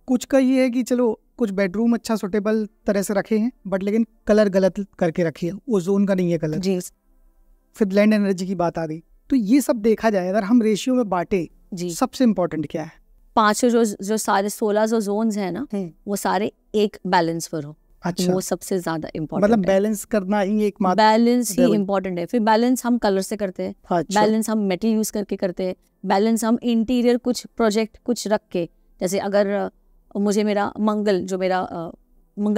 कुछ का ये है कि चलो कुछ बेडरूम अच्छा सुटेबल तरह से रखे हैं, बट लेकिन कलर गलत करके रखे हैं, ओजोन का नहीं है कलर जी। फिर ब्लेंड एनर्जी की बात आ गई। तो ये सब देखा जाए अगर हम रेशियो में बांटे, जी, सबसे इम्पोर्टेंट क्या है? 5 जो सारे 16 जो जोन्स है ना, वो सारे एक बैलेंस पर हो। अच्छा, वो सबसे ज्यादा इम्पोर्टेंट मतलब बैलेंस करना ही एक बैलेंस ही इम्पोर्टेंट है। फिर बैलेंस हम कलर से करते हैं, अच्छा। बैलेंस हम मेटल यूज करके करते हैं, बैलेंस हम इंटीरियर कुछ प्रोजेक्ट कुछ रख के, जैसे अगर मुझे मेरा मंगल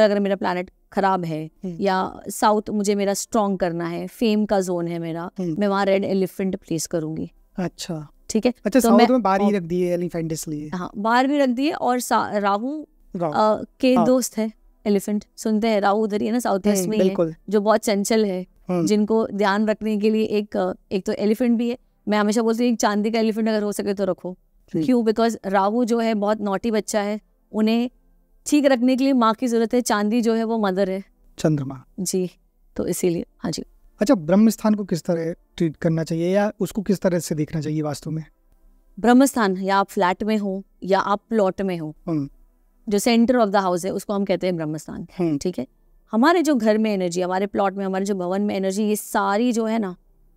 अगर मेरा प्लैनेट खराब है, या साउथ मुझे मेरा स्ट्रॉन्ग करना है, फेम का जोन है मेरा, मैं वहाँ रेड एलिफेंट प्लेस करूंगी। अच्छा, ठीक है। अच्छा, तो साउथ में बाहर ही रख दिए एलिफेंट इसलिए। हाँ, बाहर भी रख दिए। और राहु के दोस्त है एलिफेंट, सुनते हैं राहु उधर ही है ना, साउथ वेस्ट में ही है, जो बहुत चंचल है, जिनको ध्यान रखने के लिए एक तो एलिफेंट भी है। मैं हमेशा बोलती हूँ एक चांदी का एलिफेंट अगर हो सके तो रखो। क्यों? बिकॉज राहु जो है बहुत नॉटी बच्चा है, उन्हें ठीक रखने के लिए माँ की जरूरत है। चांदी जो है वो मदर है, चंद्रमा जी, तो इसीलिए। हाँ जी। अच्छा, ब्रह्म स्थान को किस तरह ट्रीट करना चाहिए या उसको किस तरह से देखना चाहिए वास्तु में? ब्रह्म स्थान, या आप फ्लैट में हो या आप प्लॉट में हो, जो सेंटर ऑफ द हाउस है उसको हम कहते हैं ब्रह्म स्थान। ठीक है। हमारे जो घर में एनर्जी, हमारे प्लॉट में, हमारे जो भवन में एनर्जी, ये सारी जो है ना,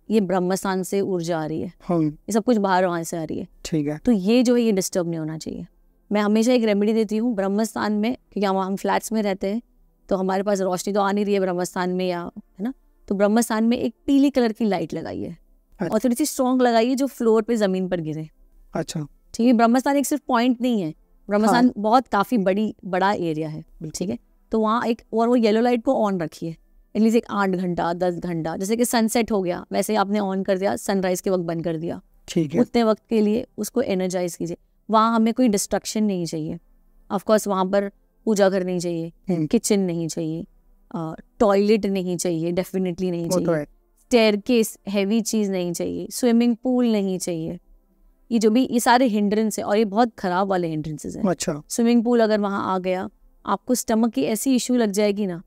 ये ब्रह्म स्थान से ऊर्जा आ रही है। ये सब कुछ बाहर वहां से आ रही है। ठीक है। तो ये जो है ये डिस्टर्ब नहीं होना चाहिए। मैं हमेशा एक रेमेडी देती हूँ ब्रह्म स्थान में, क्योंकि हम फ्लैट्स में रहते हैं तो हमारे पास रोशनी तो आ नहीं रही है ब्रह्म स्थान में, या है ना, तो ब्रह्म स्थान में एक पीली कलर की लाइट लगाइए और थोड़ी सी स्ट्रॉन्ग लगाइए जो फ्लोर पे जमीन पर गिरे। अच्छा, ठीक है। ब्रह्म स्थान एक सिर्फ पॉइंट नहीं है, ब्रह्म स्थान बहुत काफी बड़ा एरिया है। ठीक है। तो वहाँ एक और वो येलो लाइट को ऑन रखिए एटलीस्ट एक 8 घंटा 10 घंटा, जैसे कि सनसेट हो गया वैसे आपने ऑन कर दिया, सनराइज के वक्त बंद कर दिया। ठीक है। उतने वक्त के लिए उसको एनर्जाइज कीजिए। वहाँ हमें कोई डिस्ट्रक्शन नहीं चाहिए। ऑफकोर्स वहाँ पर पूजा करनी चाहिए, किचन नहीं चाहिए, टॉयलेट नहीं चाहिए, डेफिनेटली नहीं चाहिए, स्टेयरकेस हैवी चीज नहीं चाहिए, स्विमिंग पूल नहीं चाहिए। ये सारे हिंड्रेंस है और ये बहुत खराब वाले हिंड्रेंसेस हैं। अच्छा। स्विमिंग पूल अगर वहाँ आ गया, आपको स्टमक की ऐसी इश्यू लग जाएगी ना।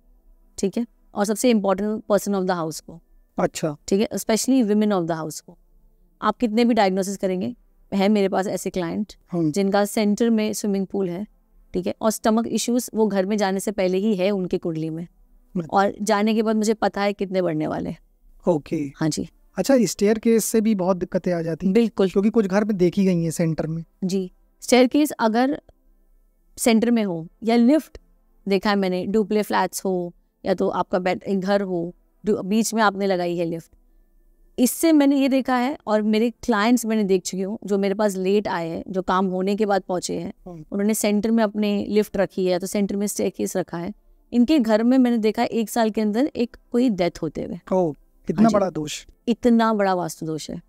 ठीक है। और सबसे important person of the house को। अच्छा। ठीक है। Specially women of the house को। आप कितने भी डायग्नोसिस करेंगे, है मेरे पास ऐसे क्लाइंट जिनका सेंटर में स्विमिंग पूल है, ठीक है, और स्टमक इश्यूज वो घर में जाने से पहले ही है उनकी कुंडली में, और जाने के बाद मुझे पता है कितने बढ़ने वाले। ओके। हाँ जी। अच्छा, स्टेयरकेस से भी बहुत दिक्कतें आ जाती हैं। बिल्कुल, क्योंकि कुछ घर में देखी गई हैं सेंटर में। जी, स्टेयरकेस अगर सेंटर में हो या लिफ्ट देखा है मैंने, डुप्ले फ्लैट्स हो या तो आपका एक घर हो, बीच में आपने लगाई है लिफ्ट, इससे मैंने ये देखा है और मेरे क्लाइंट्स मैंने देख चुकी हूँ जो मेरे पास लेट आए हैं, जो काम होने के बाद पहुंचे हैं, उन्होंने सेंटर में अपने लिफ्ट रखी है या तो सेंटर में स्टेयरकेस रखा है, इनके घर में मैंने देखा है 1 साल के अंदर एक कोई डेथ होते हुए। इतना बड़ा दोष, इतना बड़ा वास्तु दोष है।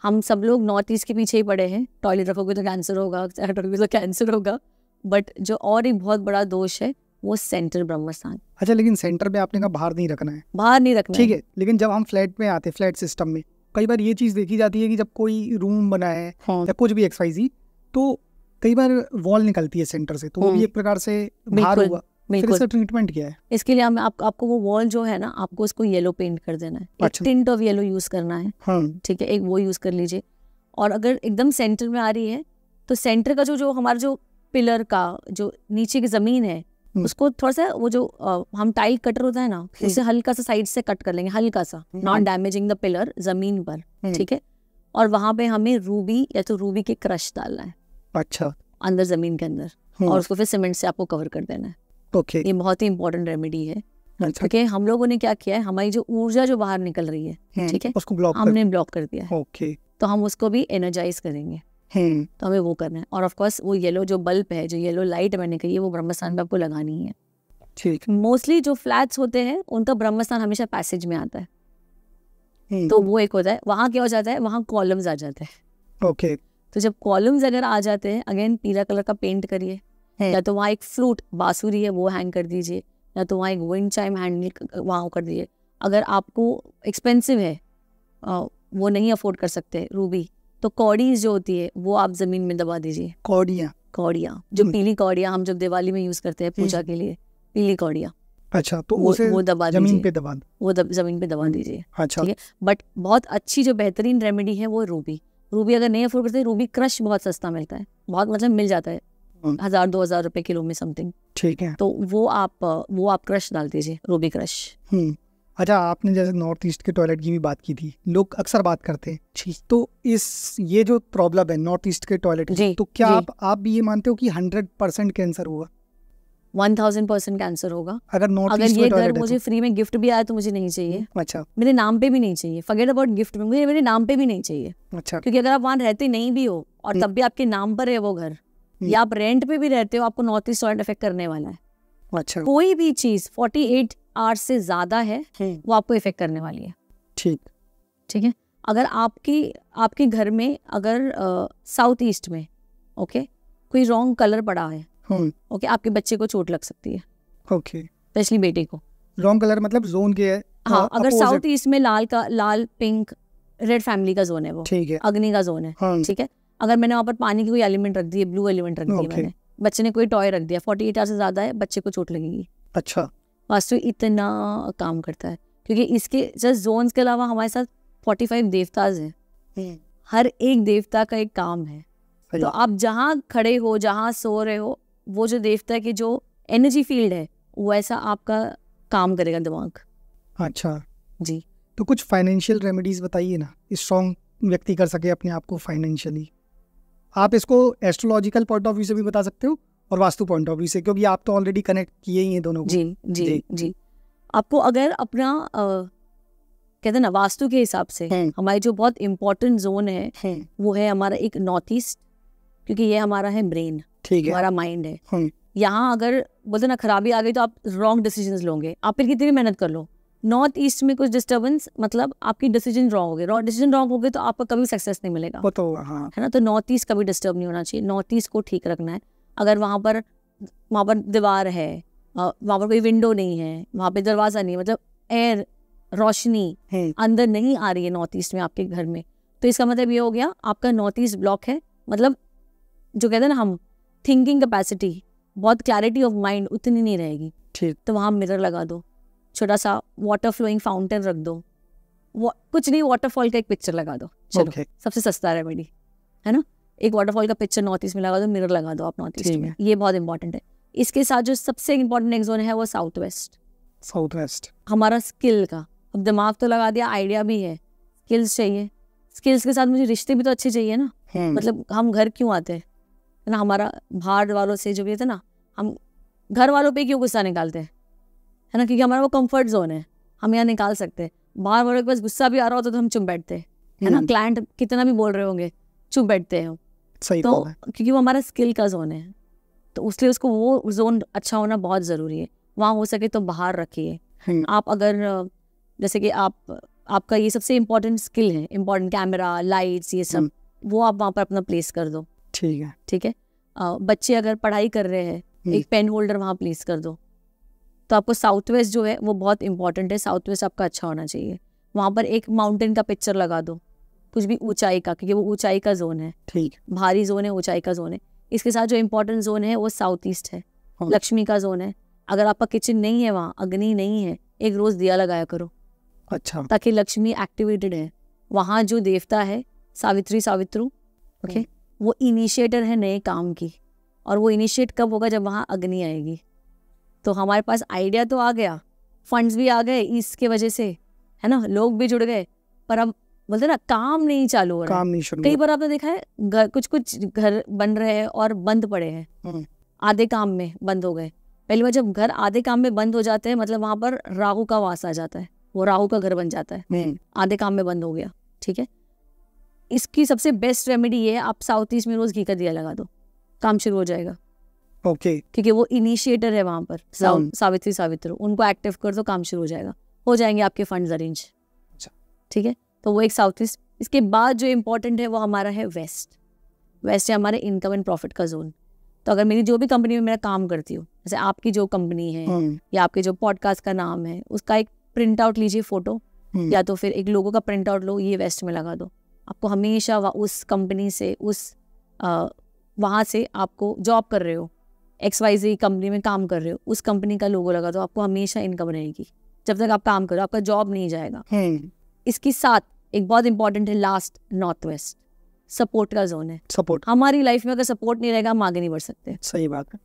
हम सब लोग नॉर्थ ईस्ट के पीछे ही पड़े हैं, टॉयलेट रखोगे तो कैंसर होगा, रखोगे तो कैंसर होगा, बट जो और एक बहुत बड़ा दोष है वो सेंटर ब्रह्म स्थान। अच्छा, लेकिन सेंटर में आपने कहा बाहर नहीं रखना है। बाहर नहीं रखना, ठीक है। लेकिन जब हम फ्लैट में आते हैं, फ्लैट सिस्टम में कई बार ये चीज देखी जाती है कि जब कोई रूम बना है या कुछ भी XYZ, तो कई बार वॉल निकलती है सेंटर से, तो वो भी एक प्रकार से बाहर हुआ। फिर इसका ट्रीटमेंट क्या है? इसके लिए आपको वो वॉल जो है ना, आपको उसको येलो पेंट कर देना है। अच्छा। एक टिंट ऑफ येलो यूज करना है। ठीक है, एक वो यूज कर लीजिए। और अगर एकदम सेंटर में आ रही है तो सेंटर का जो हमारा जो पिलर का जो नीचे की जमीन है, उसको थोड़ा सा वो जो हम टाइल कटर होता है ना, उसे हल्का सा साइड से कट कर लेंगे, हल्का सा, नॉट डैमेजिंग द पिलर जमीन पर। ठीक है। और वहां पे हमें रूबी या तो रूबी के क्रश डालना है। अच्छा। अंदर जमीन के अंदर, और उसको फिर सीमेंट से आपको कवर कर देना है। ओके। ये बहुत ही इंपॉर्टेंट रेमेडी है। क्योंकि हम लोगों ने क्या किया है, हमारी जो ऊर्जा जो बाहर निकल रही है, ठीक है, उसको हमने ब्लॉक कर दिया है। ओके। तो हम उसको भी एनर्जाइज करेंगे, तो हमें वो करना है। और ऑफ कोर्स वो येलो जो बल्ब है, जो येलो लाइट मैंने कही है, वो ब्रह्मस्थान में आपको लगानी है। ठीक। मोस्टली जो फ्लैट्स होते हैं उनका ब्रह्मस्थान हमेशा पैसेज में आता है, तो वो एक होता है। वहाँ क्या हो जाता है, वहाँ कॉलम्स आ जाते हैं। ओके। तो जब कॉलम्स अगर आ जाते हैं, अगेन पीला कलर का पेंट करिए, या तो वहाँ एक फ्लूट बांसुरी है वो हैंग कर दीजिए, या तो वहाँ एक विंड चाइम हैंडल वहाँ कर दीजिए। अगर आपको एक्सपेंसिव है, वो नहीं अफोर्ड कर सकते रूबी, तो कौड़ीज जो होती है वो आप जमीन में दबा दीजिए। कौड़ियाँ जो पीली कौड़ियाँ हम जब दिवाली में यूज करते हैं पूजा के लिए, पीली कौड़ियाँ। अच्छा, तो वो दबा जमीन पे दबा, जमीन पे दबा दीजिए। अच्छा। ठीक है। बट बहुत अच्छी जो बेहतरीन रेमेडी है वो रूबी। रूबी अगर नहीं अफोर्ड करते, रूबी क्रश बहुत सस्ता मिलता है, बहुत मतलब मिल जाता है, 1,000-2,000 रुपए किलो में समथिंग। ठीक है। तो वो आप क्रश डाल दीजिए, रूबी क्रश। अच्छा, आपने जैसे नॉर्थ ईस्ट के टॉयलेट की भी बात की थी, लोग अक्सर बात करते हैं, तो ये जो प्रॉब्लम है नॉर्थ ईस्ट के टॉयलेट की, तो क्या आप भी ये मानते हो कि 100% कैंसर होगा? 1000% कैंसर होगा। अगर ये घर मुझे फ्री में गिफ्ट भी आया तो मुझे नहीं चाहिए। अच्छा। मेरे नाम पे भी नहीं चाहिए, फॉरगेट अबाउट गिफ्ट में, मुझे मेरे नाम पे भी नहीं चाहिए। अच्छा। क्योंकि अगर आप वहाँ रहते नहीं भी हो और तब भी आपके नाम पर है वो घर, या आप रेंट पे भी रहते हो, आपको नॉर्थ ईस्ट टॉयलेट इफेक्ट करने वाला है। अच्छा। कोई भी चीज 48 आवर्स से ज्यादा है वो आपको इफेक्ट करने वाली है। ठीक है। अगर आपके घर में अगर साउथ ईस्ट में कोई रॉन्ग कलर पड़ा है, आपके बच्चे को चोट लग सकती है। स्पेशली बेटे को। रॉन्ग कलर मतलब जोन के है? हाँ, अगर साउथ ईस्ट में लाल पिंक रेड फैमिली का जोन है, वो ठीक है, अग्नि का जोन है। ठीक है। अगर मैंने वहाँ पर पानी की कोई एलिमेंट रख दी है, ब्लू एलिमेंट रख दी है मैंने, बच्चे ने कोई टॉय रख दिया, 48 आवर्स से ज्यादा है, बच्चे को चोट लगेगी। अच्छा। वास्तु इतना काम करता है, क्योंकि इसके जस्ट जोन्स के अलावा हमारे साथ 45 देवताज हैं। हर एक देवता का एक काम है। तो आप जहाँ खड़े हो, जहाँ सो रहे हो, वो जो देवता की जो एनर्जी फील्ड है, वैसा आपका काम करेगा दिमाग। अच्छा जी। तो कुछ फाइनेंशियल रेमेडीज बताइए ना, स्ट्रॉन्ग व्यक्ति कर सके अपने आप को फाइनेंशियली। आप इसको एस्ट्रोलॉजिकल पॉइंट ऑफ व्यू से भी बता सकते हो और वास्तु पॉइंट ऑफ व्यू से, क्योंकि आप तो ऑलरेडी कनेक्ट किए ही हैं दोनों को। जी। आपको अगर अपना कहते हैं ना, वास्तु के हिसाब से हमारी जो बहुत इंपॉर्टेंट जोन है वो है हमारा एक नॉर्थ ईस्ट, क्योंकि ये हमारा है ब्रेन, हमारा माइंड है। यहाँ अगर बोलते ना खराबी आ गई तो आप रॉन्ग डिसीजंस लोगे, आप फिर कितनी भी मेहनत कर लो। नॉर्थ ईस्ट में कुछ डिस्टर्बेंस मतलब आपकी डिसीजन रॉन्ग हो गए, डिसीजन रॉन्ग हो गए तो आपका कभी सक्सेस नहीं मिलेगा। है ना। तो नॉर्थ ईस्ट कभी डिस्टर्ब नहीं होना चाहिए, नॉर्थ ईस्ट को ठीक रखना है। अगर वहाँ पर दीवार है, वहाँ पर कोई विंडो नहीं है, वहाँ पे दरवाजा नहीं है, मतलब एयर रोशनी अंदर नहीं आ रही है नॉर्थ ईस्ट में आपके घर में, तो इसका मतलब ये हो गया आपका नॉर्थ ईस्ट ब्लॉक है। मतलब जो कहते हैं ना हम, थिंकिंग कैपेसिटी, बहुत क्लैरिटी ऑफ माइंड उतनी नहीं रहेगी। ठीक। तो वहाँ मिरर लगा दो, छोटा सा वाटर फ्लोइंग फाउंटेन रख दो, कुछ नहीं, वाटरफॉल का एक पिक्चर लगा दो। चलो, सबसे सस्ता रेमेडी है ना, एक वाटरफॉल का पिक्चर नॉर्थ ईस्ट में लगा दो, मिरर लगा दो आप नॉर्थ ईस्ट में, ये बहुत इंपॉर्टेंट है। इसके साथ जो सबसे इंपॉर्टेंट एक जोन है वो साउथ वेस्ट, हमारा स्किल का। अब दिमाग तो लगा दिया, आइडिया भी है, स्किल्स चाहिए, स्किल्स के साथ मुझे रिश्ते भी तो अच्छे चाहिए ना। मतलब हम घर क्यों आते हैं ना, हमारा बाहर वालों से जो भी है ना, हम घर वालों पे क्यों गुस्सा निकालते हैं, है ना, क्योंकि हमारा वो कंफर्ट जोन है, हम यहाँ निकाल सकते हैं। बाहर वालों के पास गुस्सा भी आ रहा होता तो हम चुप बैठते हैं, है ना, क्लाइंट कितना भी बोल रहे होंगे चुप बैठते हैं हम। सही तो क्योंकि वो हमारा स्किल का जोन है, तो इसलिए उसको वो जोन अच्छा होना बहुत ज़रूरी है। वहाँ हो सके तो बाहर रखिए। आप अगर जैसे कि आपका ये सबसे इम्पोर्टेंट स्किल है, इम्पोर्टेंट कैमरा, लाइट्स, ये सब, वो आप वहाँ पर अपना प्लेस कर दो। ठीक है। बच्चे अगर पढ़ाई कर रहे हैं, एक पेन होल्डर वहाँ प्लेस कर दो। तो आपको साउथ वेस्ट जो है वो बहुत इंपॉर्टेंट है, साउथ वेस्ट आपका अच्छा होना चाहिए। वहाँ पर एक माउंटेन का पिक्चर लगा दो, कुछ भी ऊंचाई का, क्योंकि वो ऊंचाई का जोन है। ठीक। भारी जोन है, ऊंचाई का जोन है। इसके साथ जो इम्पोर्टेंट जोन है वो साउथ ईस्ट है, लक्ष्मी का जोन है। अगर आपका किचन नहीं है, वहाँ अग्नि नहीं है, एक रोज दिया लगाया करो। अच्छा। ताकि लक्ष्मी एक्टिवेटेड है। वहाँ जो देवता है सावित्रू, वो इनिशिएटर है नए काम की, और वो इनिशिएट कब होगा, जब वहाँ अग्नि आएगी। तो हमारे पास आइडिया तो आ गया, फंड्स भी आ गए इसके वजह से, है ना, लोग भी जुड़ गए, पर अब बोलते ना काम नहीं चालू हो रहा है। कई बार आपने देखा है कुछ घर बन रहे हैं और बंद पड़े हैं, आधे काम में बंद हो गए। पहली बार जब घर आधे काम में बंद हो जाते हैं, मतलब वहां पर राहु का वास आ जाता है, वो राहु का घर बन जाता है, आधे काम में बंद हो गया। ठीक है। इसकी सबसे बेस्ट रेमेडी ये है, आप साउथ ईस्ट में रोज घी का दिया लगा दो, काम शुरू हो जाएगा। क्योंकि वो इनिशिएटर है वहां पर, सावित्रू, उनको एक्टिव कर दो, काम शुरू हो जाएगा, हो जाएंगे आपके फंड्स अरेंज। ठीक है। तो वो एक साउथ ईस्ट। इसके बाद जो इम्पोर्टेंट है वो हमारा है वेस्ट है हमारे इनकम एंड प्रॉफिट का जोन। तो अगर मेरी जो भी कंपनी में मेरा काम करती हूँ, जैसे आपकी जो कंपनी है या आपके जो पॉडकास्ट का नाम है, उसका एक प्रिंट आउट लीजिए फोटो, या तो फिर एक लोगो का प्रिंट आउट लो, ये वेस्ट में लगा दो। आपको हमेशा उस कंपनी से, वहाँ से आपको जॉब कर रहे हो, XYZ कंपनी में काम कर रहे हो, उस कंपनी का लोगो लगा दो, आपको हमेशा इनकम रहेगी जब तक आप काम करो, आपका जॉब नहीं जाएगा। इसके साथ एक बहुत इंपॉर्टेंट है लास्ट, नॉर्थ वेस्ट। सपोर्ट का जोन है। सपोर्ट, हमारी लाइफ में अगर सपोर्ट नहीं रहेगा हम आगे नहीं बढ़ सकते। सही बात है।